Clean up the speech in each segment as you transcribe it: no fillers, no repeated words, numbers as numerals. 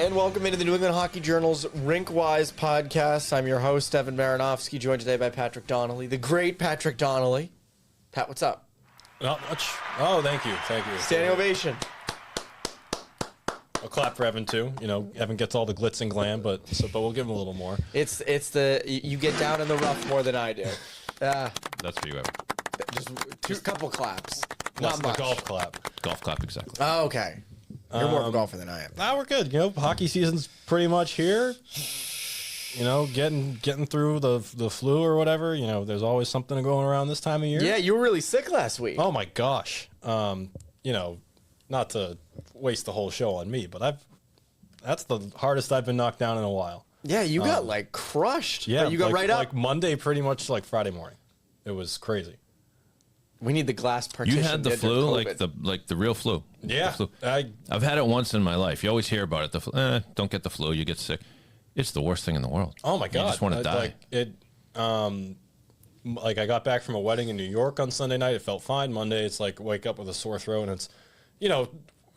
And welcome into the New England Hockey Journal's RinkWise Podcast. I'm your host, Evan Marinofsky, joined today by Patrick Donnelly, the great Patrick Donnelly. Pat, what's up? Not much. Oh, thank you. Standing ovation. I'll clap for Evan too. You know, Evan gets all the glitz and glam, but we'll give him a little more. It's the you get down in the rough more than I do. That's for you, Evan. Just a couple claps. Not Not much. the golf clap. Golf clap, exactly. Oh, okay. You're more of a golfer than I am. We're good. You know, hockey season's pretty much here. You know, getting through the flu or whatever. You know, there's always something going around this time of year. Yeah, you were really sick last week. Oh my gosh. You know, not to waste the whole show on me, but that's the hardest I've been knocked down in a while. Yeah, you got like crushed. Yeah, but you got right up. Like Monday, pretty much like Friday morning. It was crazy. We need the glass partition. You had the flu, like the real flu. Yeah, the flu. I've had it once in my life. You always hear about it. The flu, don't get the flu, you get sick. It's the worst thing in the world. Oh my god! You just want to die. Like I got back from a wedding in New York on Sunday night. It felt fine. Monday, it's like wake up with a sore throat, and it's, you know,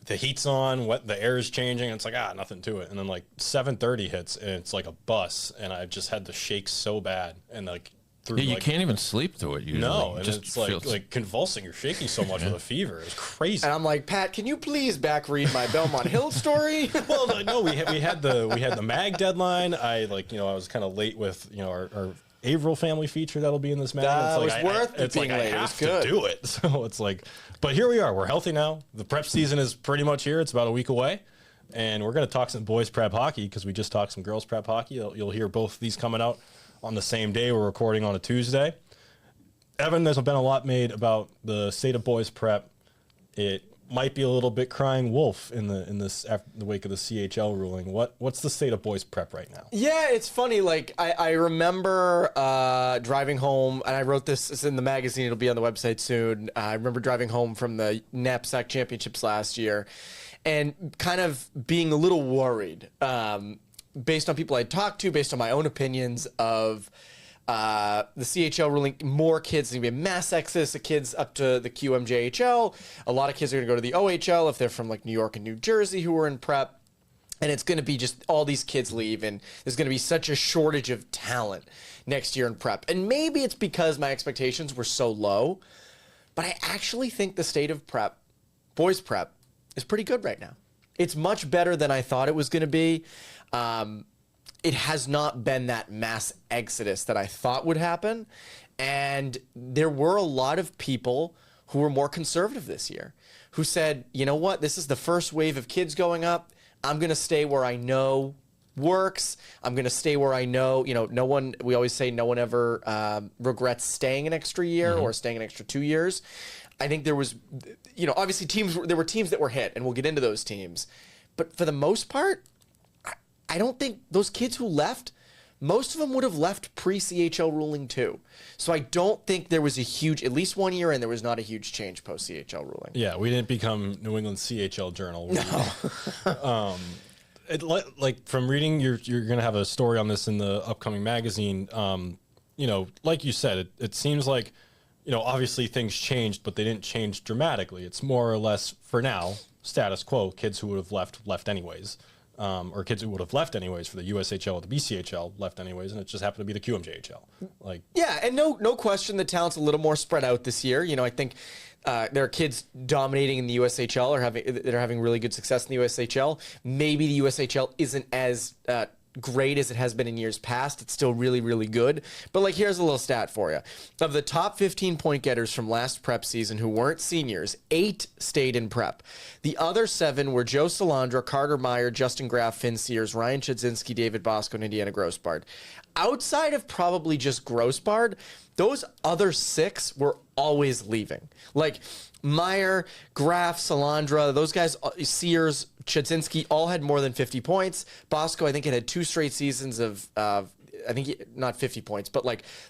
the heat's on, the air is changing. And it's like nothing to it. And then like 7:30 hits, and it's like a bus, and I just had the shakes so bad, and like. You can't even sleep through it usually. No, and it's like convulsing. You're shaking so much with a fever. It's crazy. And I'm like, Pat, can you please back read my Belmont Hill story? Well, no, we had the mag deadline. I was kind of late with our Averill family feature that'll be in this mag. That was worth it being late. I have to do it. So it's like, but here we are. We're healthy now. The prep season is pretty much here. It's about a week away. And we're going to talk some boys prep hockey because we just talked some girls prep hockey. You'll hear both of these coming out on the same day. We're recording on a Tuesday. Evan, there's been a lot made about the state of boys prep. It might be a little bit crying wolf in the wake of the CHL ruling. What's the state of boys prep right now? Yeah, it's funny. Like I remember driving home, and I wrote this. It's in the magazine. It'll be on the website soon. I remember driving home from the Knapsack Championships last year, and kind of being a little worried. Based on people I talked to, based on my own opinions of the CHL ruling, more kids, there's going to be a mass exodus of kids up to the QMJHL. A lot of kids are going to go to the OHL if they're from like New York and New Jersey who are in prep. And it's going to be just all these kids leave, and there's going to be such a shortage of talent next year in prep. And maybe it's because my expectations were so low, but I actually think the state of prep, boys prep, is pretty good right now. It's much better than I thought it was going to be. It has not been that mass exodus that I thought would happen. And there were a lot of people who were more conservative this year who said, you know what, this is the first wave of kids going up. I'm going to stay where I know works. I'm going to stay where I know, no one, we always say no one ever regrets staying an extra year or staying an extra 2 years. I think there was, obviously there were teams that were hit, and we'll get into those teams. But for the most part, I don't think those kids who left, most of them would have left pre-CHL ruling too. So I don't think there was at least 1 year in, there was not a huge change post-CHL ruling. Yeah, we didn't become New England CHL Journal. No. Like from reading, you're going to have a story on this in the upcoming magazine. Like you said, it seems like, obviously things changed, but they didn't change dramatically. It's more or less, for now, status quo. Kids who would have left anyways. Or kids who would have left anyways for the USHL or the BCHL left anyways, and it just happened to be the QMJHL. Yeah, and no question the talent's a little more spread out this year. I think there are kids dominating in the USHL that are having really good success in the USHL. Maybe the USHL isn't as great as it has been in years past. It's still really, really good. But here's a little stat for you. Of the top 15 point getters from last prep season who weren't seniors, 8 stayed in prep. The other 7 were Joe Salandra, Carter Meyer, Justin Graff, Finn Sears, Ryan Chudzinski, David Bosco, and Indiana Grossbard. Outside of probably just Grossbard, those other 6 were always leaving. Meyer, Graff, Salandra, those guys, Sears, Chudzinski, all had more than 50 points. Bosco, I think, had 2 straight seasons of I think not 50 points, but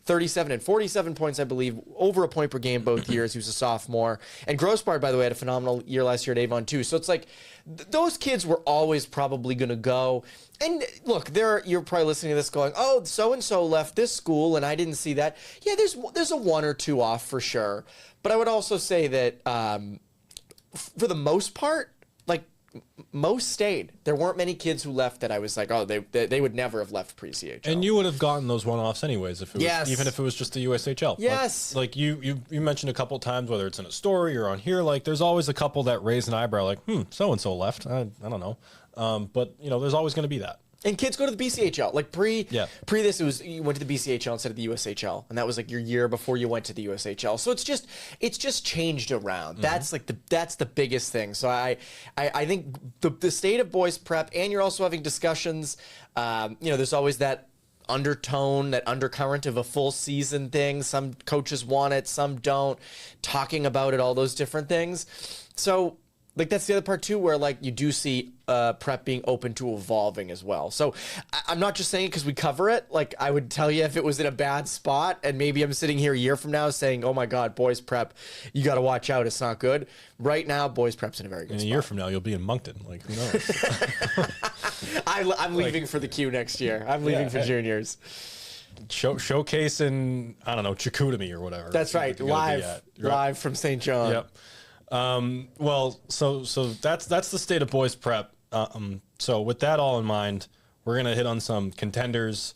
37 and 47 points, I believe, over a point per game both years. He was a sophomore. And Grossbard, by the way, had a phenomenal year last year at Avon too. So it's those kids were always probably going to go. And look, you're probably listening to this going, oh, so-and-so left this school and I didn't see that. Yeah, there's a 1 or 2 off for sure. But I would also say that for the most part, most stayed. There weren't many kids who left that I was like, oh, they would never have left pre-CHL. And you would have gotten those one-offs anyways if it was, Yes. even if it was just the USHL. Yes. Like you mentioned a couple times, whether it's in a story or on here, like there's always a couple that raise an eyebrow, like, so-and-so left. I don't know. But, there's always going to be that. And kids go to the BCHL. Like pre this, it was you went to the BCHL instead of the USHL, and that was like your year before you went to the USHL. So it's just changed around. That's the biggest thing. So I think the state of boys prep, and you're also having discussions. There's always that undertone, that undercurrent of a full season thing. Some coaches want it, some don't. Talking about it, all those different things. So. Like, that's the other part, too, where, like, you do see prep being open to evolving as well. So I'm not just saying it because we cover it. Like, I would tell you if it was in a bad spot, and maybe I'm sitting here a year from now saying, oh, my God, boys prep, you got to watch out. It's not good. Right now, boys prep's in a very good spot. In a year from now, you'll be in Moncton. Like, who knows? I'm leaving for the Q next year. I'm leaving for juniors. Showcase in, I don't know, Chicoutimi or whatever. That's right. Live from St. John. Yep. Well, so that's the state of boys prep. So with that all in mind, we're gonna hit on some contenders.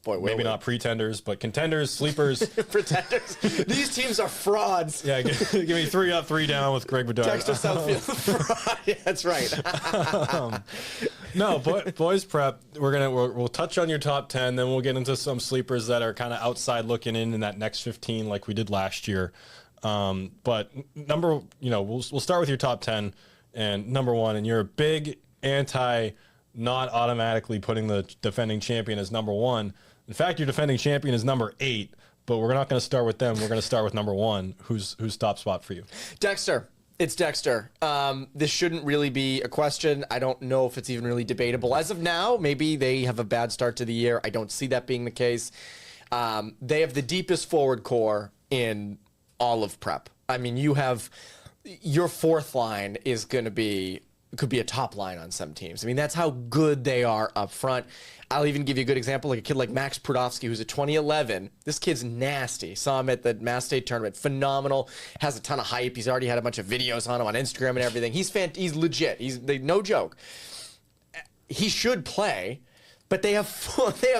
Maybe not pretenders, but contenders, sleepers, pretenders. These teams are frauds. Yeah, give me 3 up, 3 down with Greg Bedard. Dexter Southfield, fraud. Yeah, that's right. No, boys prep. We'll touch on your top 10, then we'll get into some sleepers that are kind of outside looking in that next 15, like we did last year. But we'll start with your top 10 and number 1, and you're a big anti not automatically putting the defending champion as number 1. In fact, your defending champion is number 8, but we're not going to start with them. We're going to start with number 1. Who's top spot for you? Dexter. It's Dexter. This shouldn't really be a question. I don't know if it's even really debatable. As of now, maybe they have a bad start to the year. I don't see that being the case. They have the deepest forward core in all of prep. I mean, you have your fourth line could be a top line on some teams. I mean, that's how good they are up front. I'll even give you a good example, like a kid like Max Prudovsky, who's a 2011. This kid's nasty. Saw him at the Mass State tournament. Phenomenal. Has a ton of hype. He's already had a bunch of videos on him on Instagram and everything. He's legit. No joke. He should play. But they have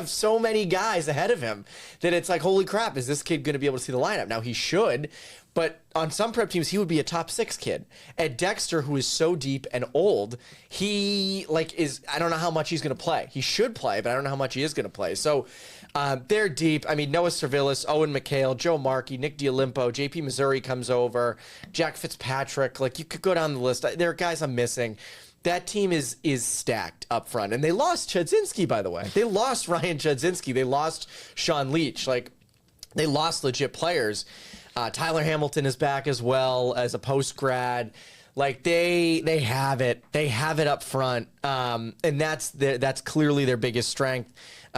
so many guys ahead of him that it's like, holy crap, is this kid going to be able to see the lineup? Now, he should, but on some prep teams, he would be a top 6 kid. At Dexter, who is so deep and old, I don't know how much he's going to play. He should play, but I don't know how much he is going to play. So they're deep. I mean, Noah Servilis, Owen McHale, Joe Markey, Nick D'Olimpo, JP Missouri comes over, Jack Fitzpatrick. Like, you could go down the list. There are guys I'm missing. That team is stacked up front. And they lost Chudzinski, by the way. They lost Ryan Chudzinski. They lost Sean Leach. Like, they lost legit players. Tyler Hamilton is back as well as a post-grad. Like, they have it. They have it up front. And that's clearly their biggest strength.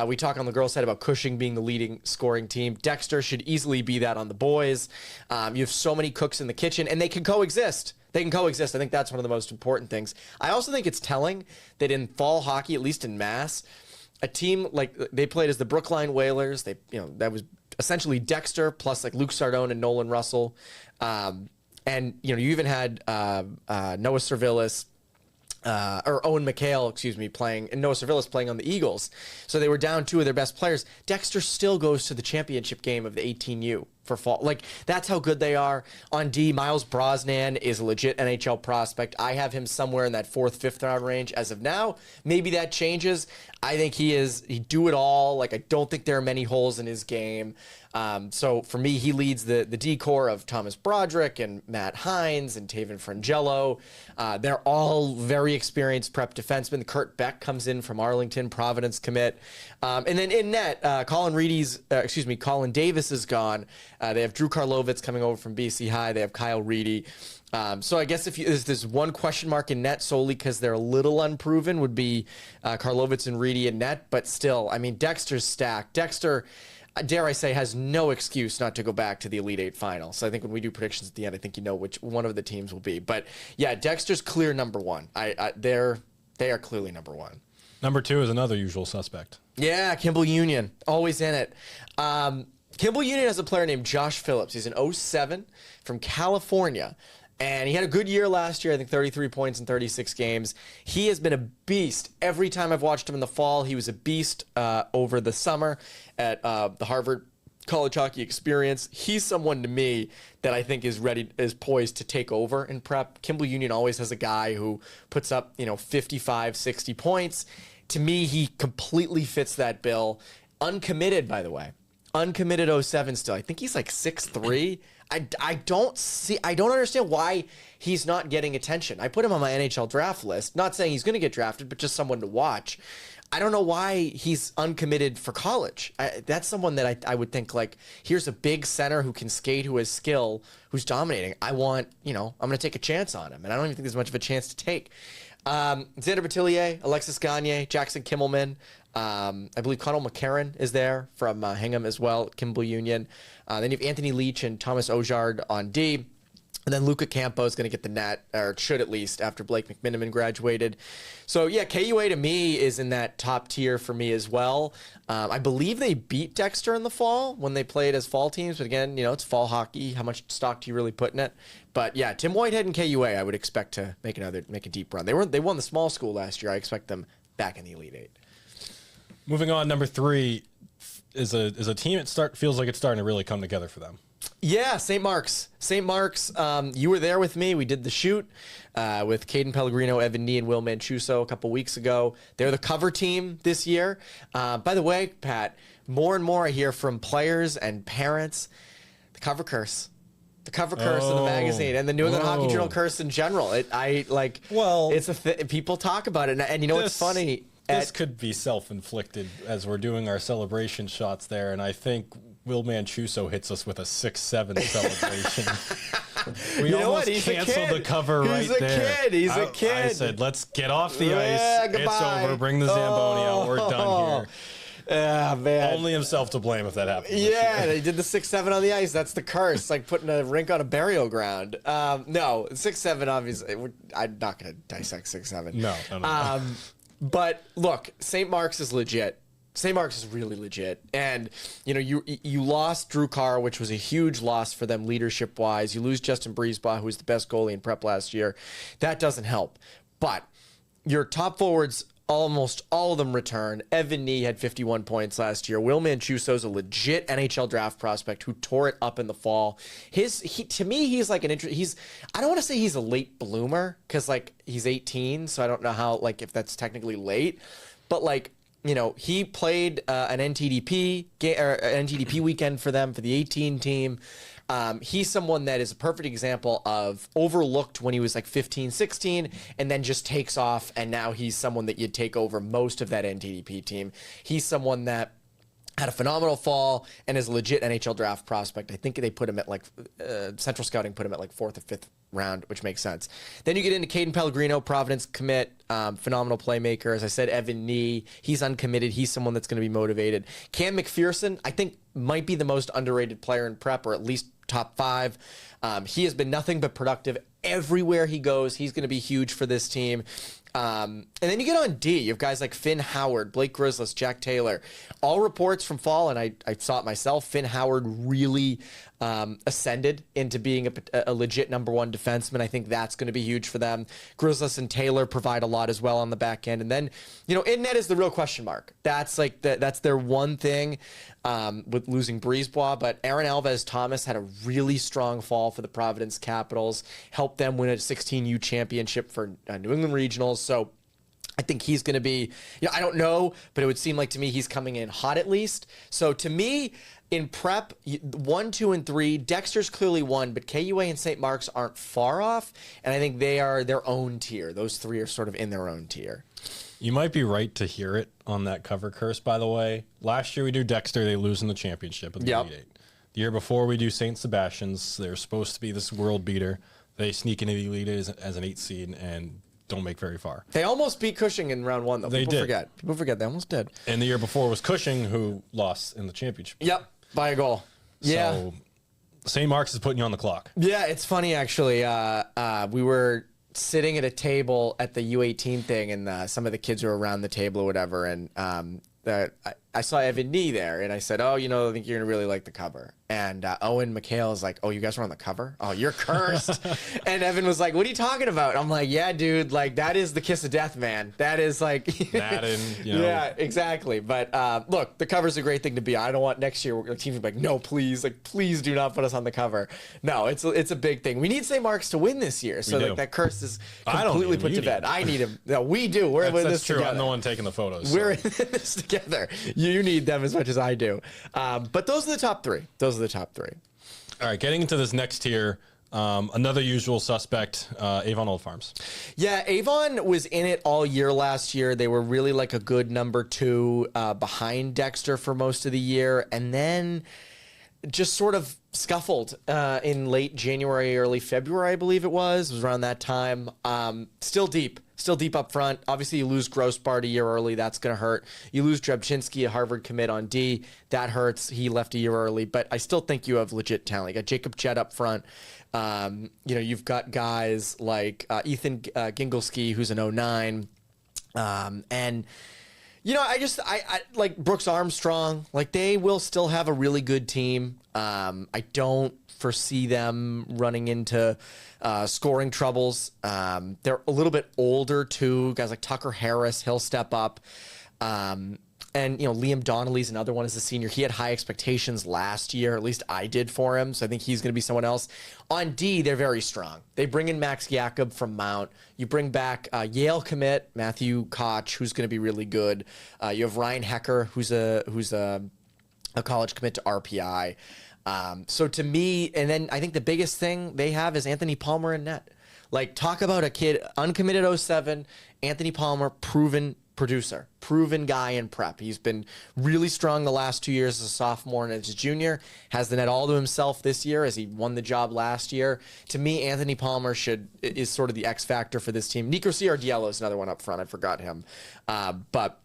We talk on the girls' side about Cushing being the leading scoring team. Dexter should easily be that on the boys. You have so many cooks in the kitchen, and they can coexist. They can coexist. I think that's one of the most important things. I also think it's telling that in fall hockey, at least in Mass, a team like they played as the Brookline Whalers. That was essentially Dexter plus like Luke Sardone and Nolan Russell, and you even had Noah Servilis. Or Owen McHale, playing, and Noah Servilis playing on the Eagles. So they were down 2 of their best players. Dexter still goes to the championship game of the 18U for fall. Like, that's how good they are. On D, Miles Brosnan is a legit NHL prospect. I have him somewhere in that 4th, 5th round range as of now. Maybe that changes. I think he do it all. Like, I don't think there are many holes in his game. So for me, he leads the D core of Thomas Broderick and Matt Hines and Taven Frangelo. They're all very experienced prep defensemen. Kurt Beck comes in from Arlington, Providence commit. And then in net, Colin Davis is gone. They have Drew Karlovitz coming over from BC High. They have Kyle Reedy. So I guess if there's one question mark in net solely because they're a little unproven would be Karlovitz and Reedy in net. But still, I mean, Dexter's stacked. Dexter, dare I say, has no excuse not to go back to the Elite Eight final. So I think when we do predictions at the end, I think you know which one of the teams will be. But yeah, Dexter's clear number 1. They are clearly number 1. Number 2 is another usual suspect. Yeah, Kimball Union, always in it. Kimball Union has a player named Josh Phillips. He's an 07 from California. And he had a good year last year, I think 33 points in 36 games. He has been a beast. Every time I've watched him in the fall, he was a beast over the summer at the Harvard College Hockey Experience. He's someone to me that I think is poised to take over in prep. Kimball Union always has a guy who puts up, 55, 60 points. To me, he completely fits that bill. Uncommitted, by the way. Uncommitted 07 still. I think he's like 6'3". I don't understand why he's not getting attention. I put him on my NHL draft list. Not saying he's going to get drafted, but just someone to watch. I don't know why he's uncommitted for college. That's someone that I would think, like, here's a big center who can skate, who has skill, who's dominating. I'm going to take a chance on him. And I don't even think there's much of a chance to take. Xander Bertillier, Alexis Gagne, Jackson Kimmelman. I believe Connell McCarron is there from Hingham as well, Kimball Union. Then you have Anthony Leach and Thomas Ojard on D. And then Luca Campo is going to get the net, or should at least, after Blake McMiniman graduated. So, yeah, KUA to me is in that top tier for me as well. I believe they beat Dexter in the fall when they played as fall teams. But again, it's fall hockey. How much stock do you really put in it? But, yeah, Tim Whitehead and KUA I would expect to make a deep run. They won the small school last year. I expect them back in the Elite Eight. Moving on, number 3 is a team. Feels like it's starting to really come together for them. Yeah, St. Mark's. St. Mark's, you were there with me. We did the shoot with Caden Pellegrino, Evan Nee, and Will Manchuso a couple weeks ago. They're the cover team this year. By the way, Pat, more and more I hear from players and parents, the cover curse. The cover curse of the magazine and the New England Hockey Journal curse in general. People talk about it. And what's funny? This could be self-inflicted as we're doing our celebration shots there, and I think Will Manchuso hits us with a 6-7 celebration. We almost canceled the cover right there. He's a kid. I said, let's get off the ice. Goodbye. It's over. Bring the Zamboni out. We're done here. Yeah, man. Only himself to blame if that happens. Yeah, they did the 6-7 on the ice. That's the curse. Like putting a rink on a burial ground. No, 6-7, obviously. I'm not going to dissect 6-7. No. But look, St. Mark's is legit. St. Mark's is really legit. And, you lost Drew Carr, which was a huge loss for them leadership-wise. You lose Justin Brisebois, who was the best goalie in prep last year. That doesn't help. But your top forwards, almost all of them return. Evan Nee had 51 points last year. Will Manchuso's a legit NHL draft prospect who tore it up in the fall. To me, he's like I don't want to say he's a late bloomer because he's 18, so I don't know how if that's technically late, but he played an NTDP weekend for them for the 18 team. He's someone that is a perfect example of overlooked when he was 15, 16, and then just takes off, and now he's someone that you'd take over most of that NTDP team. He's someone that had a phenomenal fall and is a legit NHL draft prospect. I think they put him at Central Scouting put him at 4th or 5th round, which makes sense. Then you get into Caden Pellegrino, Providence commit, phenomenal playmaker. As I said, Evan Nee, he's uncommitted. He's someone that's going to be motivated. Cam McPherson, I think, might be the most underrated player in prep, or at least top 5. He has been nothing but productive everywhere he goes. He's going to be huge for this team. And then you get on D. You have guys like Finn Howard, Blake Grizzlis, Jack Taylor. All reports from fall, and I saw it myself, Finn Howard really ascended into being a legit number 1 defenseman. I think that's going to be huge for them. Grizzlis and Taylor provide a lot as well on the back end. And then, in net is the real question mark. That's that's their one thing with losing Brisebois. But Aaron Alves Thomas had a really strong fall for the Providence Capitals, helped them win a 16U championship for New England Regionals. So I think he's going to be, I don't know, but it would seem like to me he's coming in hot at least. So to me, in prep, 1, 2, and 3, Dexter's clearly 1, but KUA and St. Mark's aren't far off, and I think they are their own tier. Those 3 are sort of in their own tier. You might be right to hear it on that cover curse, by the way. Last year we do Dexter, they lose in the championship of the Elite Eight. The year before we do St. Sebastian's, they're supposed to be this world beater. They sneak into the Elite Eight as an 8 seed and don't make very far. They almost beat Cushing in round 1, though. People forget. They almost did. And the year before was Cushing, who lost in the championship. Yep, by a goal. Yeah. So St. Mark's is putting you on the clock. Yeah, it's funny, actually. We were sitting at a table at the U18 thing, and some of the kids were around the table or whatever, and I saw Evan Nee there, and I said, oh, I think you're going to really like the cover. And Owen McHale is like, oh, you guys were on the cover? Oh, you're cursed. And Evan was like, what are you talking about? I'm like, yeah, dude, like, that is the kiss of death, man. That is like... that and, Yeah, exactly. But look, the cover's a great thing to be on. I don't want next year the team to be like, no, please. Like, please do not put us on the cover. No, it's a big thing. We need St. Mark's to win this year. So like, that curse is completely put to bed. I need him. No, we do. We're in this true. together. I'm the one taking the photos. We're in this together. You need them as much as I do. But those are the top three. All right, getting into this next tier, another usual suspect, Avon Old Farms. Yeah, Avon was in it all year last year. They were really like a good number 2 behind Dexter for most of the year, and then just sort of scuffled in late January, early February, I believe it was around that time. Still deep up front. Obviously, you lose Grossbart a year early. That's going to hurt. You lose Drebczynski, a Harvard commit on D. That hurts. He left a year early. But I still think you have legit talent. You got Jacob Jett up front. You've got guys like Ethan Gingelski, who's an 09. And... I like Brooks Armstrong. Like, they will still have a really good team. I don't foresee them running into scoring troubles. They're a little bit older too. Guys like Tucker Harris, he'll step up. And Liam Donnelly's another one as a senior. He had high expectations last year. At least I did for him. So I think he's going to be someone else. On D, they're very strong. They bring in Max Jakob from Mount. You bring back Yale commit Matthew Koch, who's going to be really good. You have Ryan Hecker, who's a college commit to RPI. So to me, and then I think the biggest thing they have is Anthony Palmer in net. Like, talk about a kid, uncommitted 07, Anthony Palmer, proven producer, proven guy in prep. He's been really strong the last 2 years as a sophomore and as a junior. Has the net all to himself this year as he won the job last year. To me, Anthony Palmer is sort of the X factor for this team. Nico Ciardiello is another one up front. I forgot him. But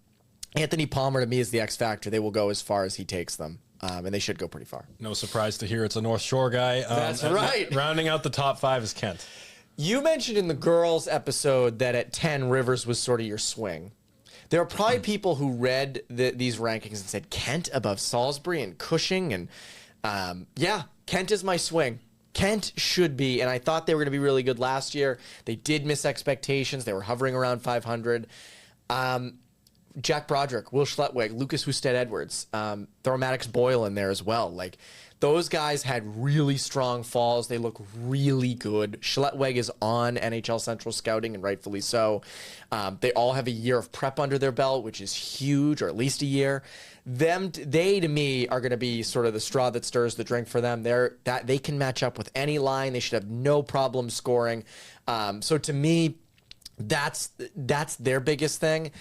Anthony Palmer to me is the X factor. They will go as far as he takes them. And they should go pretty far. No surprise to hear it's a North Shore guy. That's right. Rounding out the top 5 is Kent. You mentioned in the girls episode that at 10, Rivers was sort of your swing. There are probably people who read these rankings and said, Kent above Salisbury and Cushing. And yeah, Kent is my swing. Kent should be, and I thought they were going to be really good last year. They did miss expectations. They were hovering around 500. Jack Broderick, Will Schlettweg, Lucas Husted-Edwards, throw Maddox Boyle in there as well. Like, those guys had really strong falls. They look really good. Schlettweg is on NHL Central Scouting, and rightfully so. They all have a year of prep under their belt, which is huge, or at least a year. They to me are going to be sort of the straw that stirs the drink for them. They can match up with any line. They should have no problem scoring. So to me, that's their biggest thing.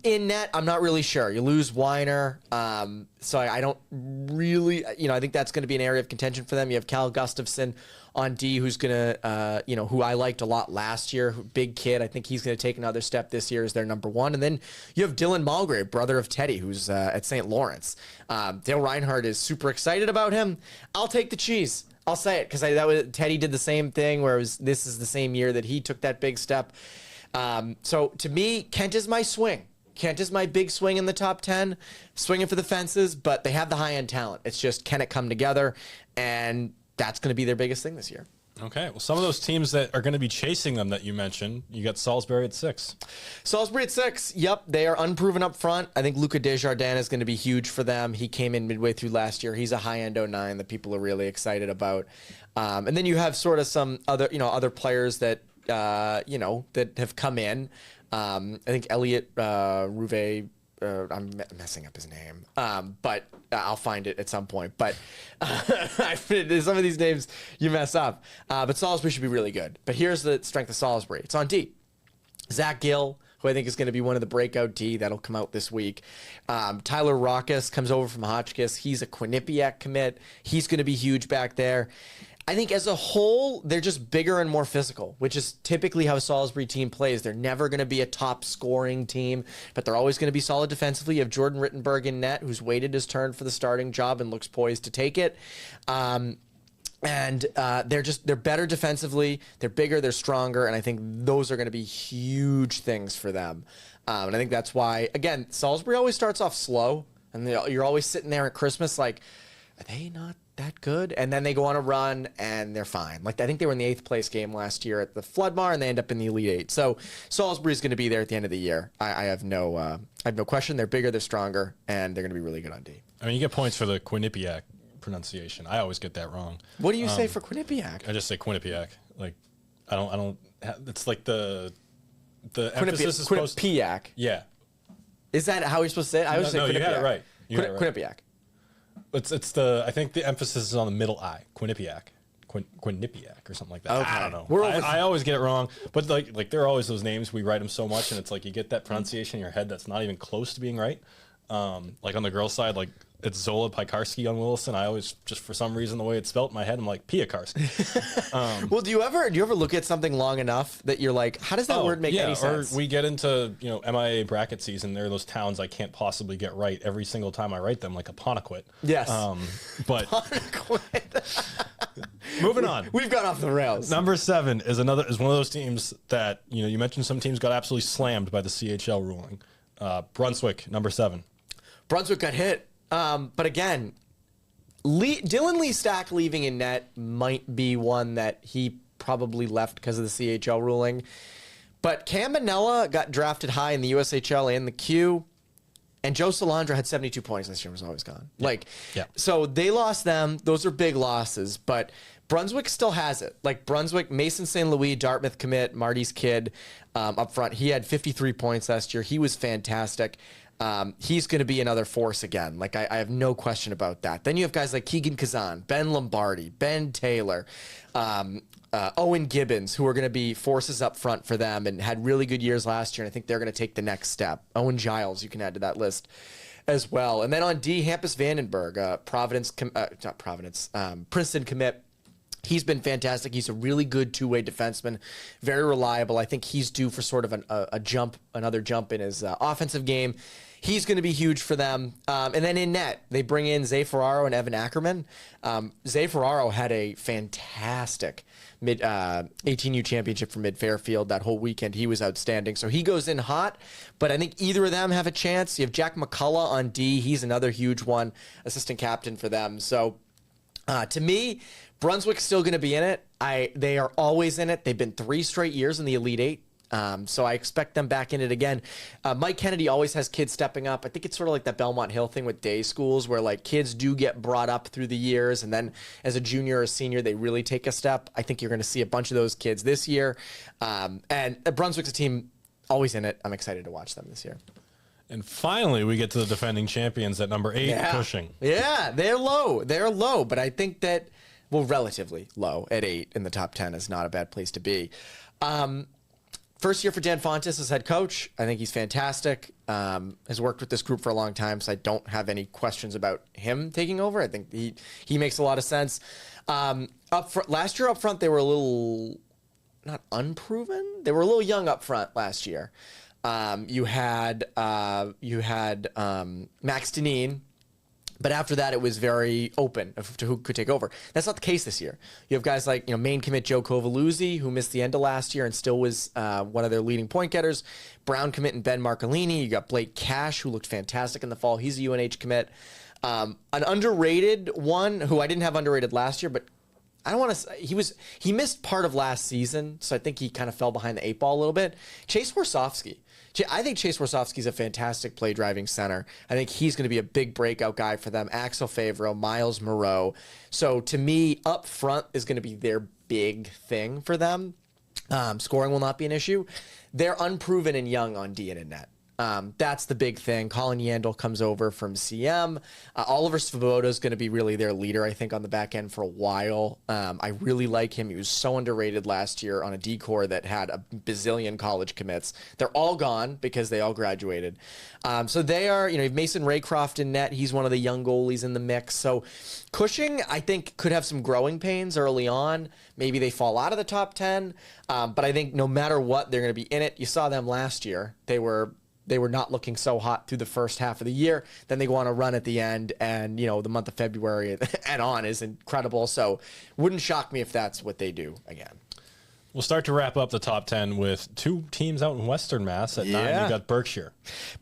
In net, I'm not really sure. You lose Weiner, so I don't really, I think that's going to be an area of contention for them. You have Cal Gustafson on D, who's going to, who I liked a lot last year, big kid. I think he's going to take another step this year as their number 1. And then you have Dylan Mulgrave, brother of Teddy, who's at St. Lawrence. Dale Reinhardt is super excited about him. I'll take the cheese. I'll say it, because Teddy did the same thing, where this is the same year that he took that big step. So to me, Kent is my swing. Kent is my big swing in the top 10, swinging for the fences, but they have the high-end talent. It's just, can it come together? And that's going to be their biggest thing this year. Okay. Well, some of those teams that are going to be chasing them that you mentioned, you got Salisbury at 6. Salisbury at 6. Yep. They are unproven up front. I think Luca Desjardins is going to be huge for them. He came in midway through last year. He's a high-end 09 that people are really excited about. And then you have sort of some other players that, that have come in. I think Elliot Rouvet, I'm messing up his name, but I'll find it at some point. But some of these names you mess up. But Salisbury should be really good. But here's the strength of Salisbury. It's on D. Zach Gill, who I think is going to be one of the breakout D. That'll come out this week. Tyler Rockus comes over from Hotchkiss. He's a Quinnipiac commit. He's going to be huge back there. I think as a whole, they're just bigger and more physical, which is typically how a Salisbury team plays. They're never going to be a top scoring team, but they're always going to be solid defensively. You have Jordan Rittenberg in net, who's waited his turn for the starting job and looks poised to take it. And they're better defensively. They're bigger, they're stronger, and I think those are going to be huge things for them. And I think that's why, again, Salisbury always starts off slow. And you're always sitting there at Christmas like, are they not that good? And then they go on a run and they're fine. Like, I think they were in the 8th place game last year at the Floodmar, and they end up in the Elite 8. So Salisbury's going to be there at the end of the year. I have no question. They're bigger, they're stronger, and they're going to be really good on D. I mean, you get points for the Quinnipiac pronunciation. I always get that wrong. What do you say for Quinnipiac? I just say Quinnipiac. Like, I don't. It's like the emphasis is supposed. Quinnipiac. Yeah. Is that how you're supposed to say it? I always say Quinnipiac. You had it right. Quinnipiac. I think the emphasis is on the middle I. Quinnipiac. Quinnipiac or something like that. Okay. I don't know. I always get it wrong, but like there are always those names, we write them so much, and it's like you get that pronunciation in your head that's not even close to being right. Like on the girls' side, like it's Zola Piekarski on Wilson. I always, just for some reason, the way it's spelt in my head, I'm like Piakarski. Well, do you ever look at something long enough that you're like, how does that word make any sense? Or we get into MIA bracket season. There are those towns I can't possibly get right every single time I write them, like a Apponequet. Yes. But moving on, we've gone off the rails. Number 7 is one of those teams that you mentioned. Some teams got absolutely slammed by the CHL ruling. Brunswick, number 7. Brunswick got hit. But again, Dylan Lee Stack leaving in net might be one that he probably left because of the CHL ruling. But Cam Manella got drafted high in the USHL and the Q. And Joe Salandra had 72 points this year, was always gone. So they lost them. Those are big losses. But Brunswick still has it. Like Brunswick, Mason St. Louis, Dartmouth commit, Marty's kid up front. He had 53 points last year. He was fantastic. He's going to be another force again. Like I have no question about that. Then you have guys like Keegan Kazan, Ben Lombardi, Ben Taylor, Owen Gibbons, who are going to be forces up front for them and had really good years last year. And I think they're going to take the next step. Owen Giles, you can add to that list as well. And then on D, Hampus Vandenberg, Princeton commit. He's been fantastic. He's a really good two-way defenseman, very reliable. I think he's due for sort of another jump in his offensive game. He's going to be huge for them. And then in net, they bring in Zay Ferraro and Evan Ackerman. Zay Ferraro had a fantastic 18U championship for Mid-Fairfield that whole weekend. He was outstanding. So he goes in hot, but I think either of them have a chance. You have Jack McCullough on D. He's another huge one, assistant captain for them. So to me, Brunswick's still going to be in it. They are always in it. They've been 3 straight years in the Elite 8. So I expect them back in it again. Mike Kennedy always has kids stepping up. I think it's sort of like that Belmont Hill thing with day schools where like kids do get brought up through the years, and then as a junior or a senior, they really take a step. I think you're going to see a bunch of those kids this year. And Brunswick's a team always in it. I'm excited to watch them this year. And finally, we get to the defending champions at number 8, Cushing. Yeah, they're low, but I think that, relatively low at 8 in the top 10 is not a bad place to be. First year for Dan Fontes as head coach. I think he's fantastic. Has worked with this group for a long time, so I don't have any questions about him taking over. I think he makes a lot of sense. Last year up front, they were a little, not unproven. They were a little young up front last year. You had Max Deneen, but after that, it was very open to who could take over. That's not the case this year. You have guys like main commit Joe Covaluzzi, who missed the end of last year and still was one of their leading point getters. Brown commit and Ben Marcolini. You got Blake Cash, who looked fantastic in the fall. He's a UNH commit. An underrated one, who I didn't have underrated last year, but I don't want to say he missed part of last season, so I think he kind of fell behind the 8 ball a little bit. Chase Warsofsky. I think Chase Warsofsky's a fantastic play driving center. I think he's going to be a big breakout guy for them. Axel Favreau, Miles Moreau. So to me, up front is going to be their big thing for them. Scoring will not be an issue. They're unproven and young on D and in net. That's the big thing. Colin Yandel comes over from CM. Oliver Svoboda is going to be really their leader, I think, on the back end for a while. I really like him. He was so underrated last year on a D-Corps that had a bazillion college commits. They're all gone because they all graduated. So they are, Mason Raycroft in net. He's one of the young goalies in the mix. So Cushing, I think, could have some growing pains early on. Maybe they fall out of the top 10. But I think no matter what, they're going to be in it. You saw them last year. They were not looking so hot through the first half of the year. Then they go on a run at the end, and the month of February and on is incredible. So wouldn't shock me if that's what they do again. We'll start to wrap up the top 10 with two teams out in Western Mass. At 9, you got Berkshire.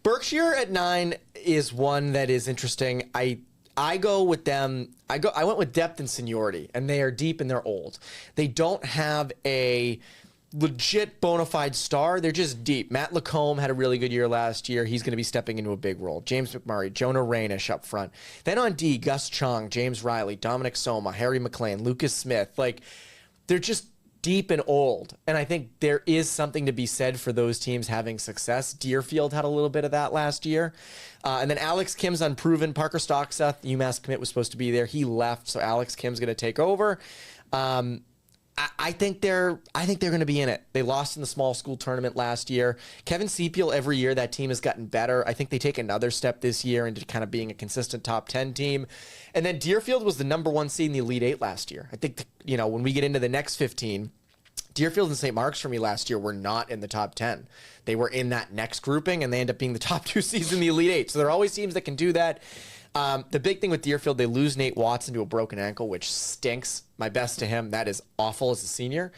Berkshire at 9 is one that is interesting. I go with them. I went with depth and seniority, and they are deep and they're old. They don't have a legit bona fide star. They're just deep. Matt Lacombe had a really good year last year. He's going to be stepping into a big role. James McMurray, Jonah Rainish up front. Then on D, Gus Chung, James Riley, Dominic Soma, Harry McLean, Lucas Smith. Like, they're just deep and old. And I think there is something to be said for those teams having success. Deerfield had a little bit of that last year. And then Alex Kim's unproven. Parker Stockseth, UMass commit, was supposed to be there. He left, so Alex Kim's going to take over. I think they're going to be in it. They lost in the small school tournament last year. Kevin Sepiel, every year that team has gotten better. I think they take another step this year into kind of being a consistent top 10 team. And then Deerfield was the number 1 seed in the Elite 8 last year. I think, when we get into the next 15, Deerfield and St. Mark's for me last year were not in the top 10. They were in that next grouping, and they end up being the top 2 seeds in the Elite 8. So there are always teams that can do that. The big thing with Deerfield, they lose Nate Watson to a broken ankle, which stinks. My best to him. That is awful as a senior.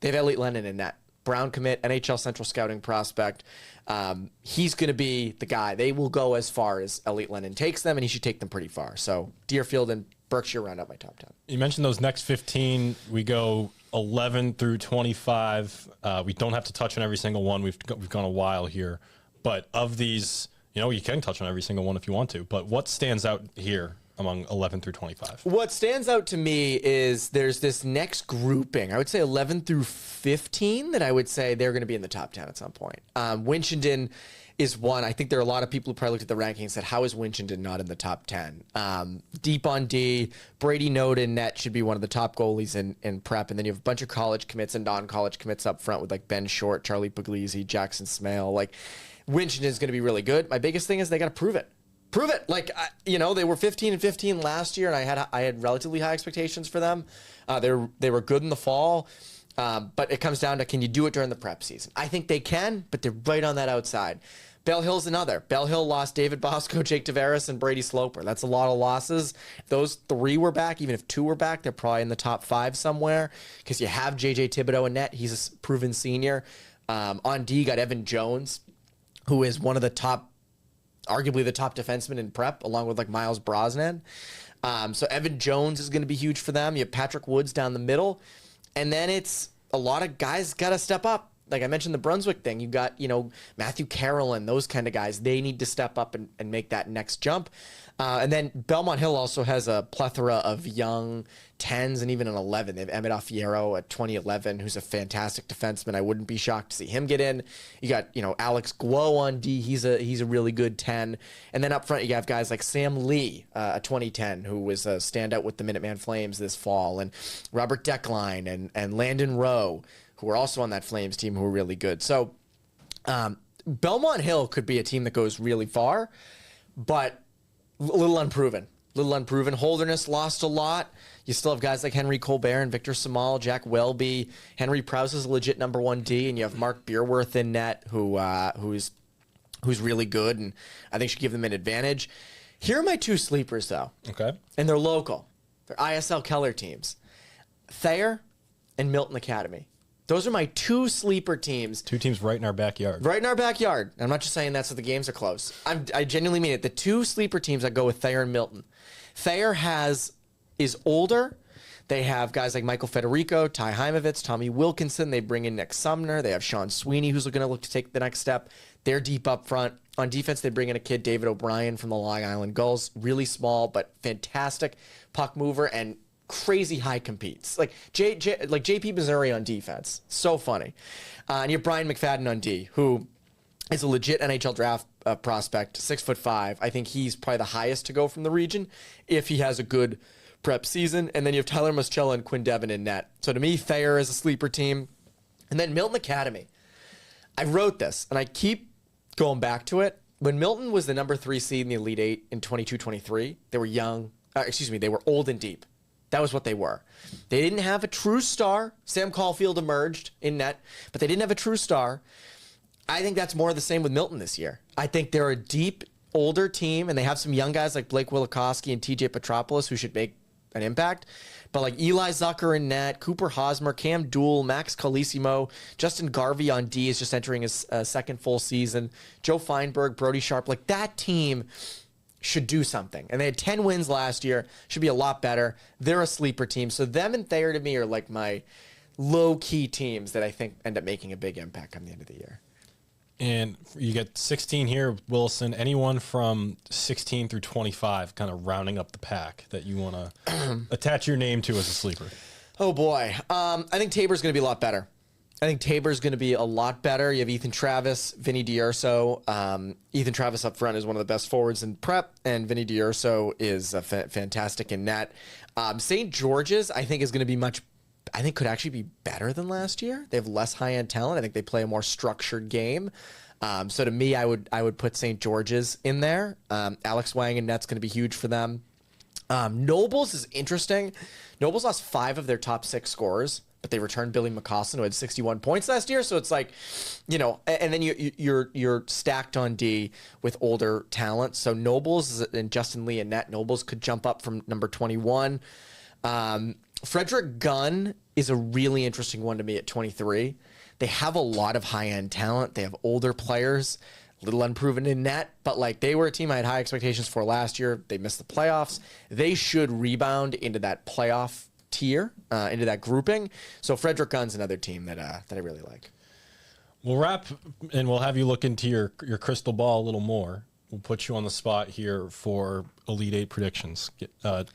They have Elliot Lennon in net. Brown commit, NHL Central Scouting prospect. He's going to be the guy. They will go as far as Elliot Lennon takes them, and he should take them pretty far. So Deerfield and Berkshire round out my top 10. You mentioned those next 15. We go 11 through 25. We don't have to touch on every single one. We've gone a while here. But of these, you can touch on every single one if you want to. But what stands out here among 11 through 25? What stands out to me is there's this next grouping. I would say 11 through 15 that I would say they're going to be in the top 10 at some point. Winchendon is one. I think there are a lot of people who probably looked at the rankings and said, how is Winchendon not in the top 10? Deep on D, Brady Noda in net should be one of the top goalies in prep. And then you have a bunch of college commits and non-college commits up front with like Ben Short, Charlie Puglisi, Jackson Smale. Like, Winchendon is going to be really good. My biggest thing is they got to prove it. Prove it. Like, they were 15-15 last year, and I had relatively high expectations for them. They were good in the fall. But it comes down to, can you do it during the prep season? I think they can, but they're right on that outside. Bell Hill's another. Bell Hill lost David Bosco, Jake Tavares, and Brady Sloper. That's a lot of losses. If those 3 were back, even if 2 were back, they're probably in the top 5 somewhere because you have J.J. Thibodeau in net. He's a proven senior. On D, you got Evan Jones, who is one of the top, arguably the top defenseman in prep, along with like Miles Brosnan. So Evan Jones is going to be huge for them. You have Patrick Woods down the middle. And then it's a lot of guys got to step up. Like I mentioned the Brunswick thing, you got, Matthew Carroll and those kind of guys. They need to step up and make that next jump. And then Belmont Hill also has a plethora of young 10s and even an 11. They have Emmett Affiero at 2011, who's a fantastic defenseman. I wouldn't be shocked to see him get in. You got, Alex Guo on D. He's a really good 10. And then up front, you have guys like Sam Lee, a 2010, who was a standout with the Minuteman Flames this fall, and Robert Deckline and Landon Rowe, who are also on that Flames team, who are really good. So Belmont Hill could be a team that goes really far, but a little unproven. Holderness lost a lot. You still have guys like Henry Colbert and Victor Samal, Jack Welby. Henry Prowse is a legit number 1 D, and you have Mark Beerworth in net, who's really good, and I think should give them an advantage. Here are my 2 sleepers, though. Okay. And they're local. They're ISL Keller teams. Thayer and Milton Academy. Those are my 2 sleeper teams. 2 teams right in our backyard. Right in our backyard. I'm not just saying that so the games are close. I genuinely mean it. The 2 sleeper teams, I go with Thayer and Milton. Thayer is older. They have guys like Michael Federico, Ty Heimovitz, Tommy Wilkinson. They bring in Nick Sumner. They have Sean Sweeney, who's going to look to take the next step. They're deep up front. On defense, they bring in a kid, David O'Brien from the Long Island Gulls. Really small, but fantastic puck mover and crazy high competes. Like JP Missouri on defense. So funny. And you have Brian McFadden on D, who is a legit NHL draft prospect, 6'5". I think he's probably the highest to go from the region if he has a good prep season. And then you have Tyler Moschella and Quinn Devon in net. So to me, Thayer is a sleeper team. And then Milton Academy. I wrote this, and I keep going back to it. When Milton was the number 3 seed in the Elite 8 in 22-23, they were young. They were old and deep. That was what they were. They didn't have a true star. Sam Caulfield emerged in net, but they didn't have a true star. I think that's more of the same with Milton this year. I think they're a deep, older team, and they have some young guys like Blake Wilikowski and TJ Petropoulos who should make an impact. But like Eli Zucker in net, Cooper Hosmer, Cam Dool, Max Colissimo, Justin Garvey on D is just entering his second full season. Joe Feinberg, Brody Sharp, like that team should do something. And they had 10 wins last year, should be a lot better. They're a sleeper team. So them and Thayer to me are like my low-key teams that I think end up making a big impact come the end of the year. And you get 16 here, Wilson. Anyone from 16 through 25 kind of rounding up the pack that you want to attach your name to as a sleeper? Oh, boy. I think Tabor's going to be a lot better. I think Tabor's going to be a lot better. You have Ethan Travis, Vinny D'Urso. Ethan Travis up front is one of the best forwards in prep, and Vinny D'Urso is fantastic in net. St. George's, I think, is going to be could actually be better than last year. They have less high-end talent. I think they play a more structured game. So to me, I would put St. George's in there. Alex Wang in net's going to be huge for them. Nobles is interesting. Nobles lost 5 of their top 6 scorers, but they returned Billy McCaustin, who had 61 points last year. So it's like, and then you're stacked on D with older talent. So Nobles and Justin Lee in net. Nobles could jump up from number 21. Frederick Gunn is a really interesting one to me at 23. They have a lot of high-end talent. They have older players, a little unproven in net, but like they were a team I had high expectations for last year. They missed the playoffs. They should rebound into that playoff tier, into that grouping. So Frederick Gunn's another team that I really like. We'll wrap, and we'll have you look into your crystal ball a little more. We'll put you on the spot here for Elite Eight predictions. A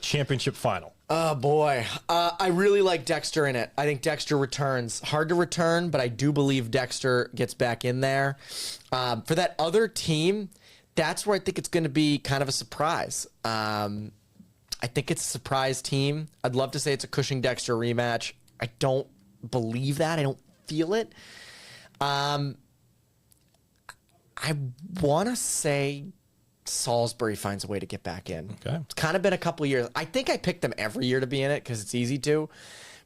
championship final. Oh, boy. I really like Dexter in it. I think Dexter returns. Hard to return, but I do believe Dexter gets back in there. For that other team, that's where I think it's going to be kind of a surprise. I think it's a surprise team. I'd love to say it's a Cushing-Dexter rematch. I don't believe that. I don't feel it. I want to say Salisbury finds a way to get back in. Okay. It's kind of been a couple of years. I think I picked them every year to be in it because it's easy to.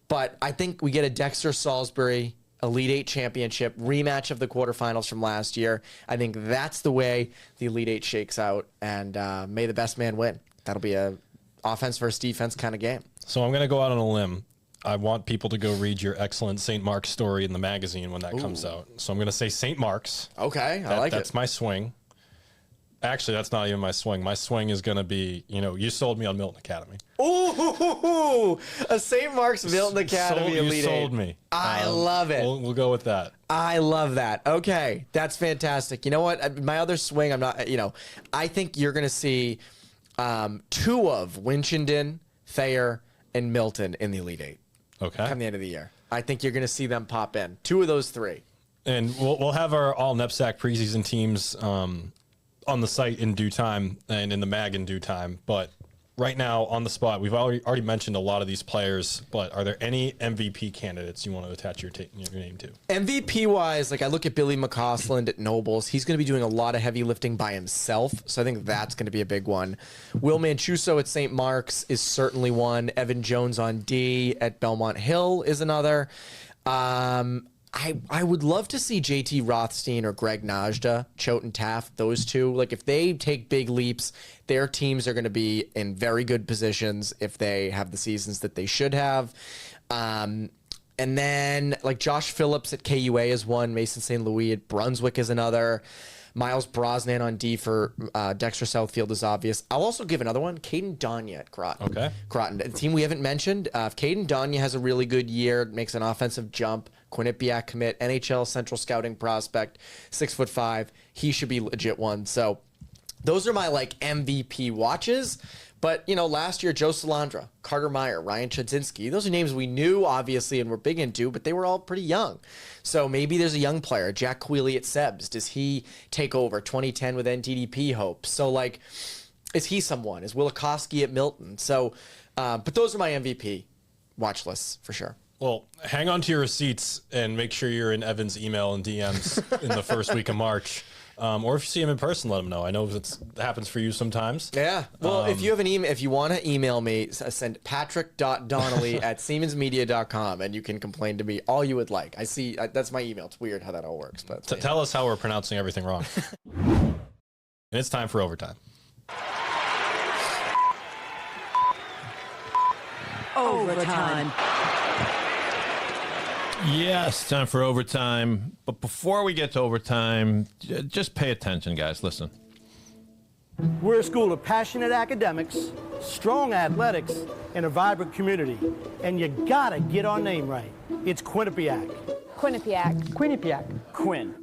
But I think we get a Dexter Salisbury Elite Eight championship rematch of the quarterfinals from last year. I think that's the way the Elite Eight shakes out, and may the best man win. That'll be a offense versus defense kind of game. So I'm going to go out on a limb. I want people to go read your excellent St. Mark's story in the magazine when that comes out. So I'm going to say St. Mark's. Okay, I like it. That's my swing. Actually, that's not even my swing. My swing is going to be, you sold me on Milton Academy. Ooh, a St. Mark's Milton Academy Elite Eight. You sold me. I love it. We'll go with that. I love that. Okay, that's fantastic. You know what? My other swing, I think you're going to see 2 of Winchendon, Thayer, and Milton in the Elite Eight. Okay. Come the end of the year. I think you're going to see them pop in. 2 of those 3. And we'll have our all NEPSAC preseason teams on the site in due time and in the mag in due time. But right now on the spot, we've already mentioned a lot of these players, but are there any MVP candidates you want to attach your name to? MVP wise, like I look at Billy McCausland at Nobles. He's going to be doing a lot of heavy lifting by himself. So I think that's going to be a big one. Will Manchuso at St. Mark's is certainly one. Evan Jones on D at Belmont Hill is another. I would love to see JT Rothstein or Greg Najda, Choate Taft, those 2. Like if they take big leaps, their teams are going to be in very good positions if they have the seasons that they should have. And then like Josh Phillips at KUA is one. Mason St. Louis at Brunswick is another. Miles Brosnan on D for Dexter Southfield is obvious. I'll also give another one, Caden Danya at Groton. Okay. Groton, the team we haven't mentioned. If Caden Danya has a really good year, makes an offensive jump, Quinnipiac commit, NHL Central Scouting prospect, 6'5", he should be legit one. So those are my like MVP watches. But, last year, Joe Salandra, Carter Meyer, Ryan Chudzinski, those are names we knew, obviously, and were big into, but they were all pretty young. So maybe there's a young player, Jack Quealy at Sebs. Does he take over 2010 with NTDP hopes? So, like, is he someone? Is Willikowski at Milton? So, but those are my MVP watch lists for sure. Well, hang on to your receipts and make sure you're in Evan's email and DMs in the first week of March. Or if you see him in person, let him know. I know that happens for you sometimes. Yeah. Well, if you have an email, if you want to email me, send patrick.donnelly@siemensmedia.com and you can complain to me all you would like. I see that's my email. It's weird how that all works, but tell us how we're pronouncing everything wrong. And it's time for overtime. Overtime. Yes, time for overtime. But before we get to overtime, just pay attention, guys. Listen. We're a school of passionate academics, strong athletics, and a vibrant community. And you gotta get our name right. It's Quinnipiac. Quinnipiac. Quinnipiac. Quinn.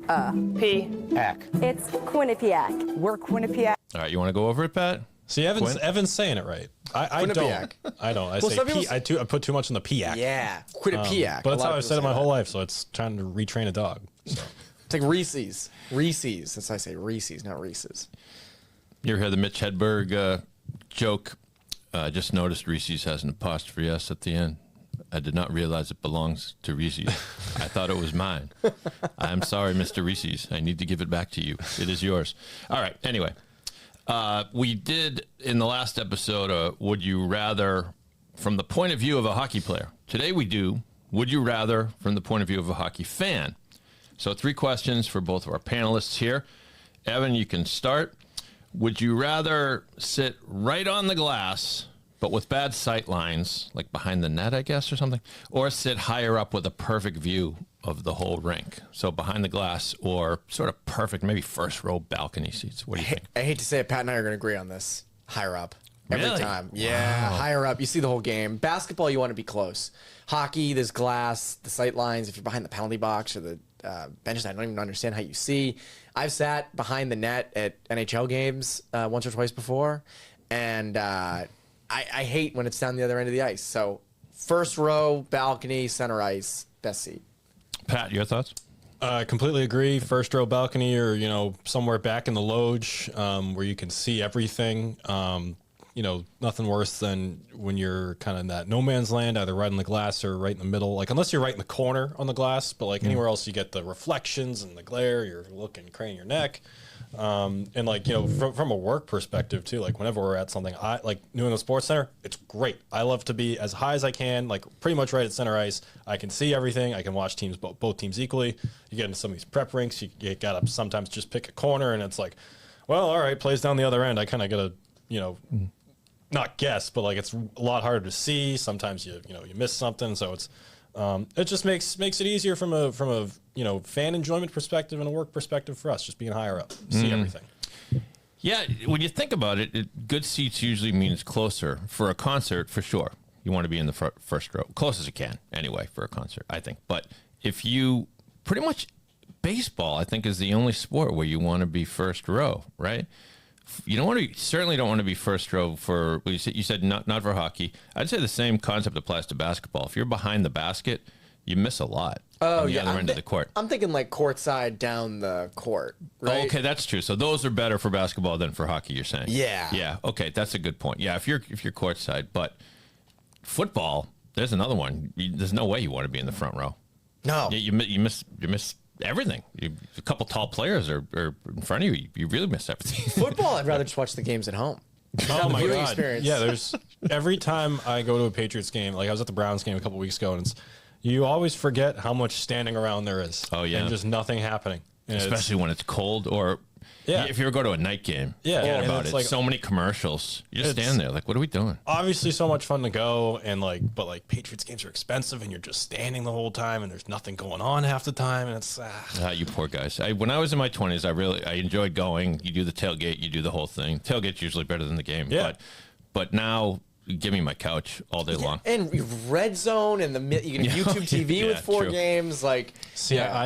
P-ac. It's Quinnipiac. We're Quinnipiac. All right, you want to go over it, Pat? See, Evan's saying it right. I don't. I don't. I say P. I put too much in the P-ac. Yeah, Quinnipiac. But that's how I've said it my whole life, so it's trying to retrain a dog. So. It's like Reese's. Reese's. That's why I say Reese's, not Reese's. You ever hear the Mitch Hedberg joke? I just noticed Reese's has an apostrophe S at the end. I did not realize it belongs to Reese's. I thought it was mine. I'm sorry, Mr. Reese's. I need to give it back to you. It is yours. All right. Anyway, we did in the last episode, Would You Rather from the point of view of a hockey player. Today we do Would You Rather from the point of view of a hockey fan. So 3 questions for both of our panelists here. Evan, you can start. Would you rather sit right on the glass, but with bad sight lines, like behind the net, I guess, or something, or sit higher up with a perfect view of the whole rink? So behind the glass or sort of perfect, maybe first row balcony seats. What do you think? I hate to say it, Pat and I are going to agree on this. Higher up. Every Really? time. Yeah, higher up. You see the whole game. Basketball, you want to be close. Hockey, there's glass, the sight lines. If you're behind the penalty box or the benches, I don't even understand how you see. I've sat behind the net at NHL games once or twice before, and I hate when it's down the other end of the ice. So first row, balcony, center ice, best seat. Pat, your thoughts? Completely agree. First row balcony or, somewhere back in the loge where you can see everything. Nothing worse than when you're kind of in that no man's land, either right on the glass or right in the middle. Like, unless you're right in the corner on the glass, but like anywhere else, you get the reflections and the glare. You're looking, craning your neck. And from a work perspective too, like whenever we're at something, like New England Sports Center, it's great. I love to be as high as I can, like pretty much right at center ice. I can see everything. I can watch both teams equally. You get into some of these prep rinks, you gotta sometimes just pick a corner, and it's like, well, all right, plays down the other end. I kind of gotta, not guess, but like it's a lot harder to see. Sometimes you miss something, so it's it just makes it easier from a fan enjoyment perspective and a work perspective for us, just being higher up, see everything. Yeah, when you think about it, good seats usually means closer. For a concert, for sure, you want to be in the first row, close as you can, anyway, for a concert, I think. But if you pretty much baseball, I think, is the only sport where you want to be first row, right? You don't want to certainly don't want to be first row for. You said not for hockey. I'd say the same concept applies to basketball. If you're behind the basket, you miss a lot. On the other end of the court. I'm thinking like courtside down the court. Right? Oh, okay, that's true. So those are better for basketball than for hockey. You're saying? Yeah. Yeah. Okay, that's a good point. Yeah, if you're courtside, but football, there's another one. There's no way you want to be in the front row. No. You miss everything. A couple tall players are in front of you. You really miss everything. Football, I'd rather just watch the games at home. Oh my God! Experience. Yeah, there's every time I go to a Patriots game, like I was at the Browns game a couple weeks ago, and you always forget how much standing around there is. Oh yeah, and just nothing happening, and especially when it's cold or. Yeah, if you ever go to a night game, forget about it. Like, so many commercials. You just stand there, like, what are we doing? Obviously, so much fun to go, and but Patriots games are expensive, and you're just standing the whole time, and there's nothing going on half the time, and it's you poor guys. When I was in my 20s, I enjoyed going. You do the tailgate, you do the whole thing. Tailgate's usually better than the game, but now. Give me my couch all day long. And red zone and you can have YouTube TV with 4 games. I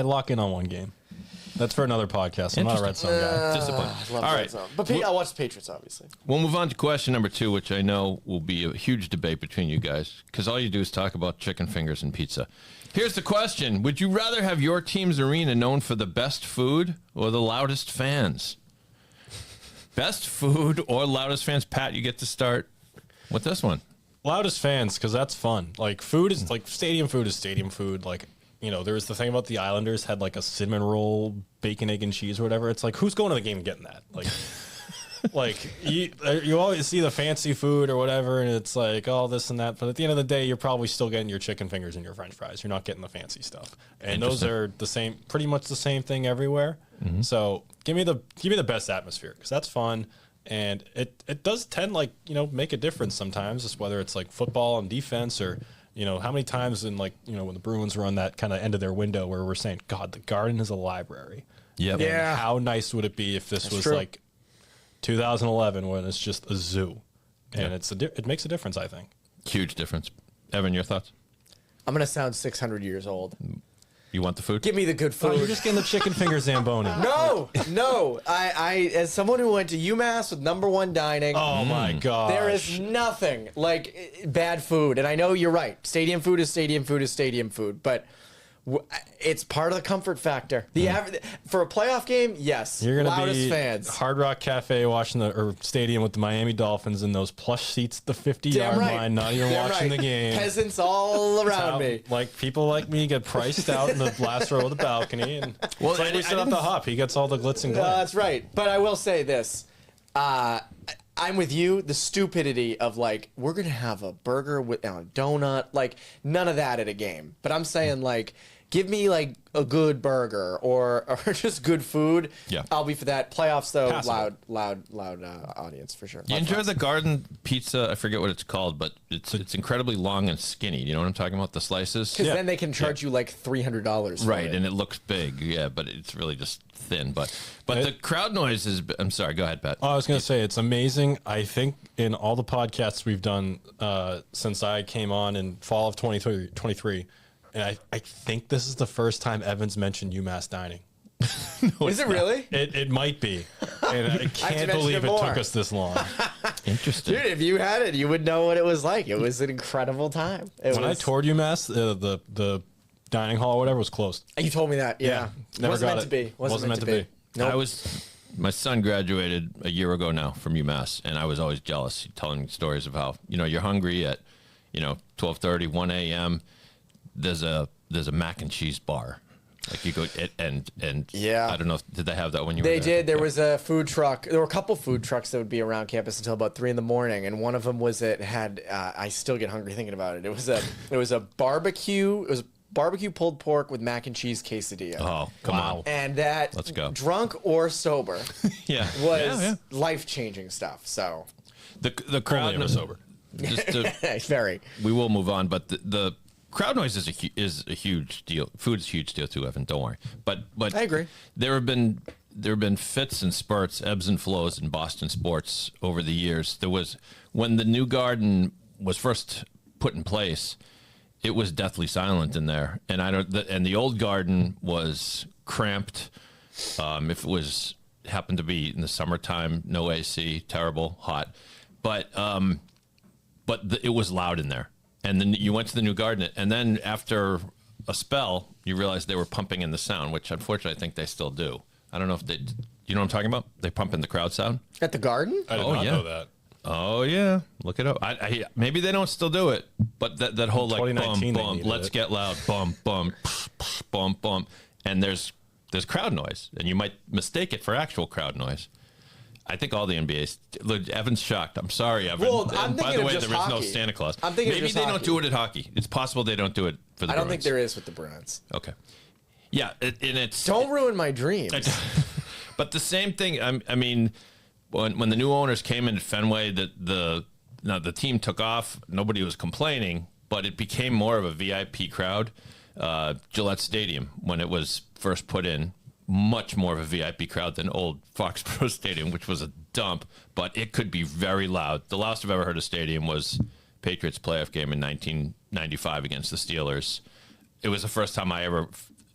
lock in on one game. That's for another podcast. I'm not a Red Zone guy. Disappointed. All right. But I'll watch the Patriots, obviously. We'll move on to question number 2, which I know will be a huge debate between you guys, because all you do is talk about chicken fingers and pizza. Here's the question. Would you rather have your team's arena known for the best food or the loudest fans? Best food or loudest fans? Pat, you get to start with this one. Loudest fans, because that's fun. Like, food is, stadium food is stadium food. There was the thing about the Islanders had a cinnamon roll, bacon, egg, and cheese or whatever. It's like, who's going to the game and getting that? You always see the fancy food or whatever, and it's like, oh, this and that. But at the end of the day, you're probably still getting your chicken fingers and your French fries. You're not getting the fancy stuff. And those are pretty much the same thing everywhere. Mm-hmm. So give me the best atmosphere, because that's fun. And it does tend make a difference sometimes, just whether it's like football and defense or, how many times in when the Bruins were on that kind of end of their window where we're saying, God, the Garden is a library. Yep. Yeah. How nice would it be if this was true. like 2011 when it's just a zoo? And it makes a difference, I think. Huge difference. Evan, your thoughts? I'm going to sound 600 years old. You want the food? Give me the good food. Oh, you're just getting the chicken finger Zamboni. No. I as someone who went to UMass with #1 dining. Oh my gosh. There is nothing like bad food. And I know you're right. Stadium food is stadium food is stadium food. But it's part of the comfort factor. The average for a playoff game, yes. You're gonna loudest be fans. Hard Rock Cafe watching the stadium with the Miami Dolphins in those plush seats at the 50-yard line, not even watching the game. Peasants all around me. Like people like me get priced out in the last row of the balcony, and Well, it's like we sit up the hop. He gets all the glitz and glam. That's right. But I will say this. I'm with you. The stupidity of we're going to have a burger with a donut. None of that at a game. But I'm saying give me a good burger or just good food. Yeah. I'll be for that. Playoffs though, Passable. loud audience for sure. You enjoy the Garden pizza? I forget what it's called, but it's incredibly long and skinny. You know what I'm talking about? The slices? Because then they can charge you $300. for Right, it. and it looks big, but it's really just thin. But the crowd noise is. I'm sorry, go ahead, Pat. Oh, I was going to say, it's amazing. I think in all the podcasts we've done since I came on in fall of 2023, and I think this is the first time Evan's mentioned UMass dining. Is it really? It might be. And I can't believe it more. took us this long. Interesting. Dude, if you had it, you would know what it was like. It was an incredible time. When I toured UMass, the dining hall or whatever was closed. You told me that, yeah. Never Wasn't got meant it. to be. Wasn't meant to be. Nope. My son graduated a year ago now from UMass, and I was always jealous, telling stories of how you're hungry at 12:30, 1 a.m. There's a mac and cheese bar. You go and yeah. I don't know, did they have that when you were They there? did. There was a food truck. There were a couple food trucks that would be around campus until about 3 a.m. And one of them had. I still get hungry thinking about it. It was a barbecue. It was barbecue pulled pork with mac and cheese quesadilla. Oh, come on. And that, Let's go. drunk or sober, Yeah. was life changing stuff. So The crowd Only ever sober. Just to, very. we will move on, but the crowd noise is a huge deal. Food is a huge deal too, Evan. Don't worry. But I agree. There have been fits and spurts, ebbs and flows in Boston sports over the years. There was when the new Garden was first put in place, it was deathly silent in there, and and the old Garden was cramped. If it happened to be in the summertime, no AC, terrible, hot, but it was loud in there. And then you went to the new Garden, and then after a spell, you realized they were pumping in the sound, which unfortunately I think they still do. I don't know if they, you know what I'm talking about? They pump in the crowd sound. At the Garden? I did not know that. Oh yeah, look it up. Maybe they don't still do it, but that whole bum 2019 they bum, needed let's it. get loud, bum bum, bum bum, and there's crowd noise, and you might mistake it for actual crowd noise. I think all the NBA's. Look, Evan's shocked. I'm sorry, Evan. Well, I'm And by thinking the of way, just there is no hockey. Santa Claus. I'm thinking of maybe just they don't hockey. do it at hockey. It's possible they don't do it for the. I don't Bruins. think there is with the Bruins. Okay. Yeah, and it's Don't ruin my dreams. But the same thing. I mean, when the new owners came into Fenway, the team took off. Nobody was complaining, but it became more of a VIP crowd. Gillette Stadium, when it was first put in, much more of a VIP crowd than old Foxborough Stadium, which was a dump. But it could be very loud. The last I've ever heard of Stadium was Patriots playoff game in 1995 against the Steelers. It was the first time I ever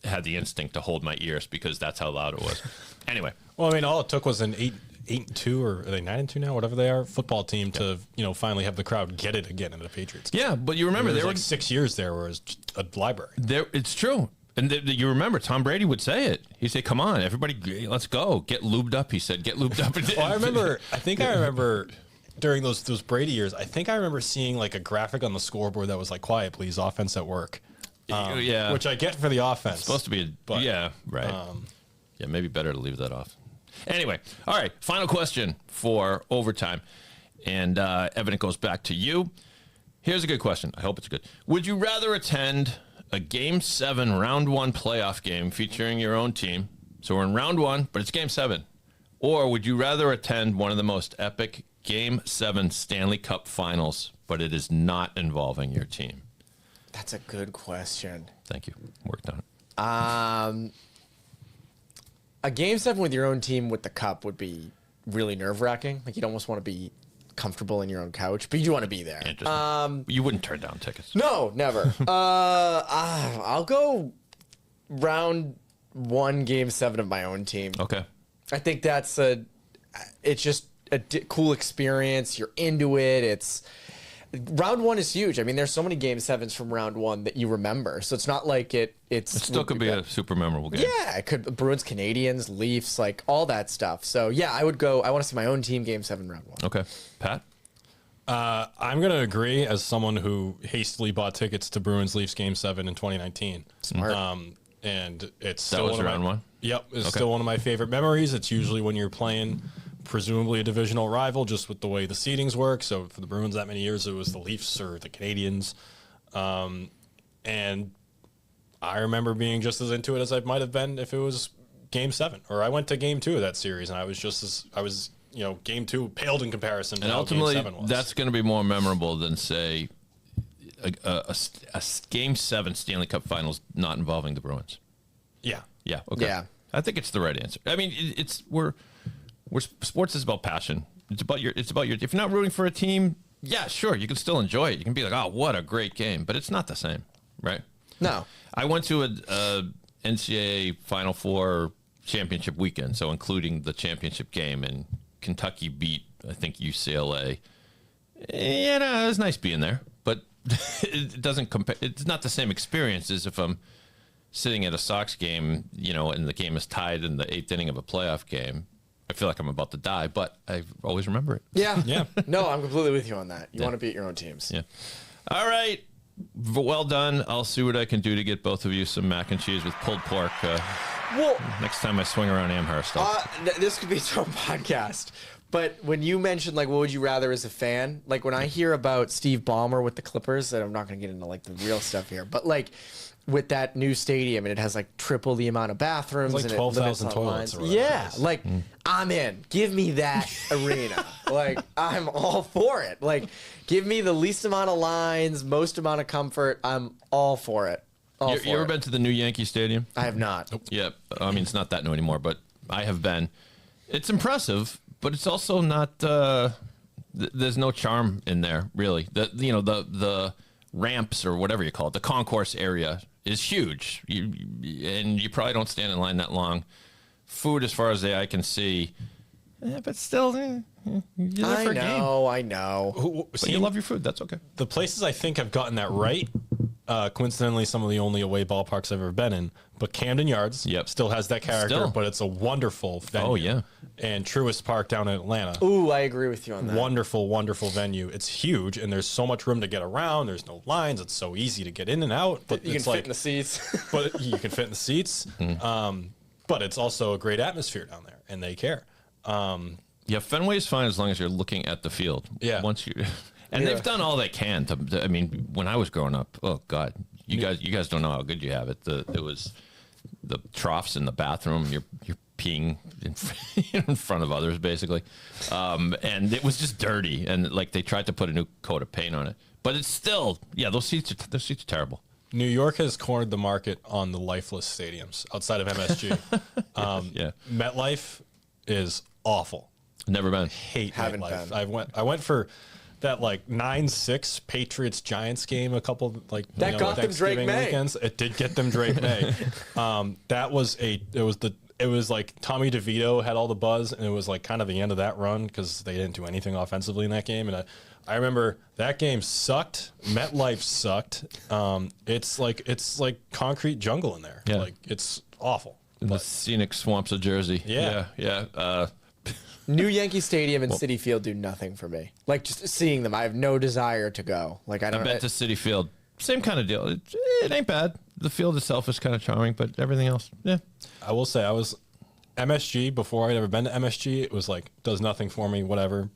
had the instinct to hold my ears because that's how loud it was. Anyway. Well, I mean, all it took was an 8-2 or are they 9-2 now, whatever they are, football team to finally have the crowd get it again in the Patriots game. Yeah, but you remember there there was were 6 years there where it was just a library. It's true. And you remember Tom Brady would say it. He'd say, "Come on, everybody, let's go. Get lubed up." He said, "Get lubed up." Well, I remember during those Brady years, I think I remember seeing like a graphic on the scoreboard that was like, "Quiet, please, offense at work." Yeah, Which I get for the offense. It's supposed to be, yeah, right. Yeah, maybe better to leave that off. Anyway, all right, final question for overtime. And Evan, it goes back to you. Here's a good question. I hope it's good. Would you rather attend a Game 7 Round 1 playoff game featuring your own team? So we're in Round 1, but it's Game 7. Or would you rather attend one of the most epic Game 7 Stanley Cup finals, but it is not involving your team? That's a good question. Thank you. Worked on it. A Game 7 with your own team with the cup would be really nerve-wracking. Like, you'd almost want to be comfortable in your own couch, but you do want to be there. Interesting. You wouldn't turn down tickets. No, never. I'll go round 1, Game 7 of my own team. Okay. I think it's just a cool experience. You're into it. Round 1 is huge. I mean, there's so many Game 7s from round 1 that you remember. So it's not like it still could be a super memorable game. Yeah, it could. Bruins, Canadians, Leafs, like all that stuff. So yeah, I would go. I want to see my own team Game 7 round 1. Okay. Pat? I'm going to agree as someone who hastily bought tickets to Bruins Leafs Game 7 in 2019. Smart. And it's That still was round 1? Yep. It's still one of my favorite memories. It's usually when you're playing presumably a divisional rival, just with the way the seedings work. So for the Bruins that many years, it was the Leafs or the Canadians. And I remember being just as into it as I might have been if it was Game 7. Or I went to Game 2 of that series, and I was Game 2 paled in comparison to And how ultimately, Game 7 was. that's going to be more memorable than, say, a Game 7 Stanley Cup Finals not involving the Bruins. Yeah. Yeah. Okay. Yeah. I think it's the right answer. I mean, sports is about passion. It's about your. If you're not rooting for a team, yeah, sure, you can still enjoy it. You can be like, oh, what a great game, but it's not the same, right? No. I went to a NCAA Final Four championship weekend, so including the championship game, and Kentucky beat, I think, UCLA. Yeah, no, it was nice being there, but it doesn't compare. It's not the same experience as if I'm sitting at a Sox game, and the game is tied in the 8th inning of a playoff game. I feel like I'm about to die, but I always remember it. Yeah. Yeah. No, I'm completely with you on that. You want to beat your own teams. Yeah. All right. Well done. I'll see what I can do to get both of you some mac and cheese with pulled pork. Well, Next time I swing around Amherst. this could be its own podcast. But when you mentioned, like, what would you rather as a fan? Like, when I hear about Steve Ballmer with the Clippers, and I'm not going to get into, like, the real stuff here, but, like, with that new stadium, and it has, like, triple the amount of bathrooms. Like and 12,000 it limits toilets. lines. Or whatever Yeah. it is. Like, I'm in. Give me that arena. Like, I'm all for it. Like, give me the least amount of lines, most amount of comfort. I'm all for it. You ever been to the new Yankee Stadium? I have not. Yeah. I mean, it's not that new anymore, but I have been. It's impressive, but it's also not. There's no charm in there, really. The ramps or whatever you call it, the concourse area is huge. And you probably don't stand in line that long. Food, as far as the eye can see, but still, you're there for a game. I know. But you love your food. That's okay. The places I think have gotten that right, coincidentally, some of the only away ballparks I've ever been in, but Camden Yards still has that character, Still. but it's a wonderful venue. Oh, yeah. And Truist Park down in Atlanta. Ooh, I agree with you on that. Wonderful, wonderful venue. It's huge, and there's so much room to get around. There's no lines. It's so easy to get in and out. But You can it's fit like, in the seats. but you can fit in the seats. But it's also a great atmosphere down there, and they care. Yeah, Fenway is fine as long as you're looking at the field. Yeah. Once you, and they've done all they can to. I mean, when I was growing up, oh God, you guys don't know how good you have it. It was the troughs in the bathroom. You're peeing in front of others, basically, and it was just dirty. And like they tried to put a new coat of paint on it, but it's still those seats are terrible. New York has cornered the market on the lifeless stadiums outside of MSG. Yeah. MetLife is awful. Never been. Hate Haven't MetLife. been. I went for that like 9-6 Patriots Giants game a couple like That got them Drake Thanksgiving May. weekends. It did get them Drake May. It was like Tommy DeVito had all the buzz, and it was like kind of the end of that run because they didn't do anything offensively in that game. And I remember that game sucked. MetLife sucked. It's like concrete jungle in there. Yeah. Like it's awful. In the scenic swamps of Jersey. Yeah. Yeah. New Yankee Stadium and Citi Field do nothing for me. Like, just seeing them, I have no desire to go. Like, I I've don't. been to Citi Field. Same kind of deal. It ain't bad. The field itself is kind of charming, but everything else, yeah. I will say I was MSG before I'd ever been to MSG. It was like does nothing for me, whatever.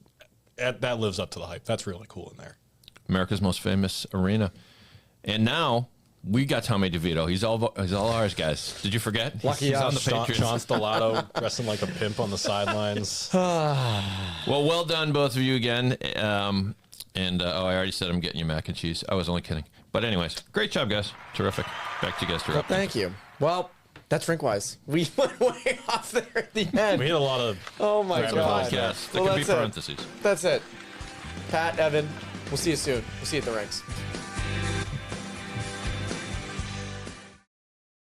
That lives up to the hype. That's really cool in there. America's most famous arena. And now We got Tommy DeVito. He's all ours, guys. Did you forget? Lucky he's us. on the Sean Patriots. Stellato dressing like a pimp on the sidelines. Well done, both of you again. I already said I'm getting you mac and cheese. I was only kidding. But anyways, great job, guys. Terrific. Back to you guys. Well, thank you. Well, that's RinkWise. We went way off there at the end. We had a lot of. Oh my Rabbit god. Yes, there could be that's it. parentheses. That's it. Pat, Evan, we'll see you soon. We'll see you at the rinks.